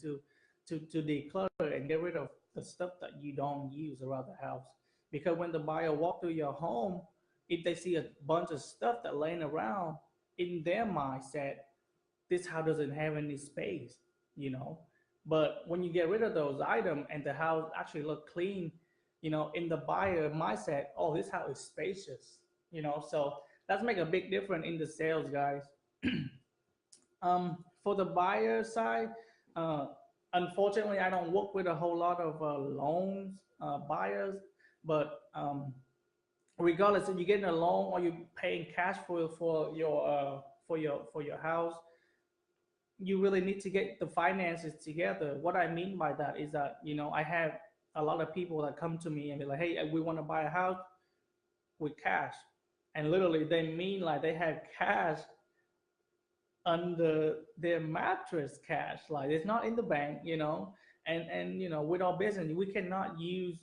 to declutter and get rid of the stuff that you don't use around the house. Because when the buyer walk through your home, if they see a bunch of stuff that laying around, in their mindset, this house doesn't have any space, you know. But when you get rid of those items and the house actually look clean, in the buyer mindset, oh, this house is spacious, So that's make a big difference in the sales, guys. For the buyer side, uh, unfortunately, I don't work with a whole lot of loans buyers, but regardless if you're getting a loan or you're paying cash for your house, you really need to get the finances together. What I mean by that is that I have a lot of people that come to me and be like, "Hey, we want to buy a house with cash," and literally they mean like they have cash under their mattress, cash like it's not in the bank, and with our business we cannot use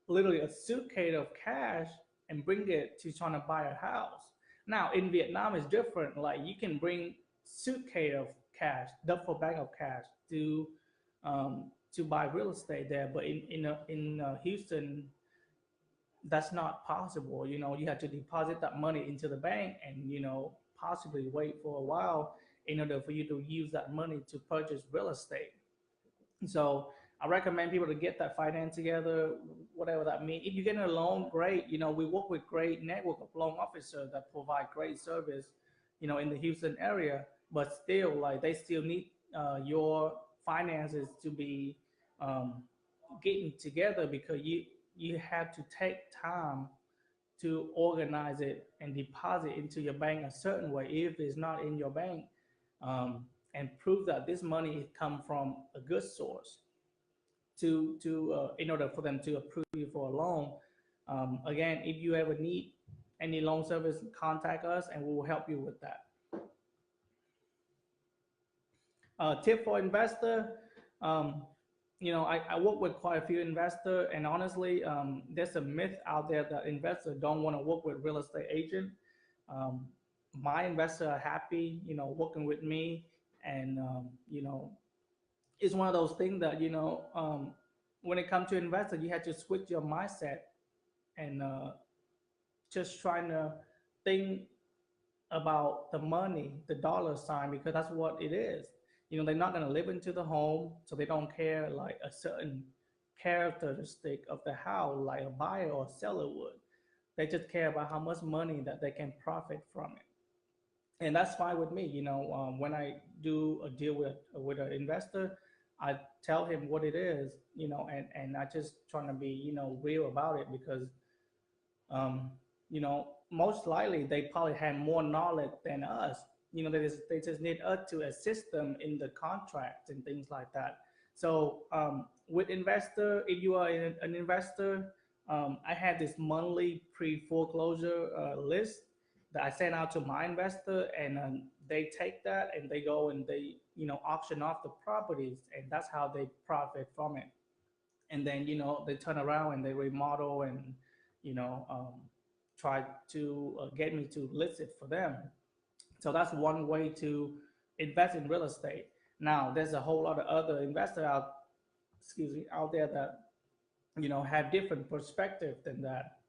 literally a suitcase of cash and bring it to trying to buy a house. Now in Vietnam it's different. Like you can bring suitcase of cash, duffel bag of cash to buy real estate there. But in Houston, that's not possible. You have to deposit that money into the bank and possibly wait for a while in order for you to use that money to purchase real estate. So I recommend people to get that finance together, whatever that means. If you're getting a loan, great. We work with great network of loan officers that provide great service, in the Houston area. But still, like they still need your finances to be getting together, because you have to take time to organize it and deposit into your bank a certain way if it's not in your bank, and prove that this money come from a good source to in order for them to approve you for a loan. Again, if you ever need any loan service, contact us and we will help you with that. Tip for investor. I work with quite a few investors, and honestly, there's a myth out there that investors don't want to work with real estate agent. My investors are happy, working with me, and it's one of those things that when it comes to investor, you have to switch your mindset and just trying to think about the money, the dollar sign, because that's what it is. They're not going to live into the home, so they don't care like a certain characteristic of the house like a buyer or seller would. They just care about how much money that they can profit from it, and that's fine with me. When I do a deal with an investor, I tell him what it is, and I just trying to be real about it, because most likely they probably have more knowledge than us. They just need us to assist them in the contract and things like that. So with investor, if you are an investor, I have this monthly pre-foreclosure list that I send out to my investor, and they take that and they go and they auction off the properties, and that's how they profit from it. And then they turn around and they remodel and try to get me to list it for them. So that's one way to invest in real estate. Now, there's a whole lot of other investors out there that have different perspective than that.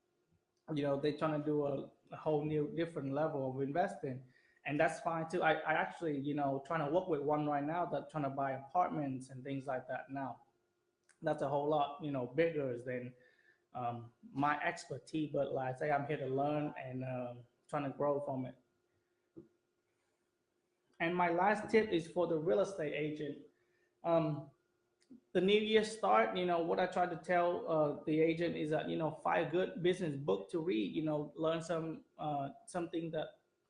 They're trying to do a whole new different level of investing, and that's fine too. I actually trying to work with one right now that's trying to buy apartments and things like that. Now, that's a whole lot bigger than my expertise, but like I say, I'm here to learn and trying to grow from it. And my last tip is for the real estate agent. Um, the new year start, what I try to tell the agent is that, find a good business book to read, learn something that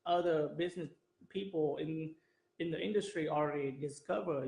other business people in the industry already discover,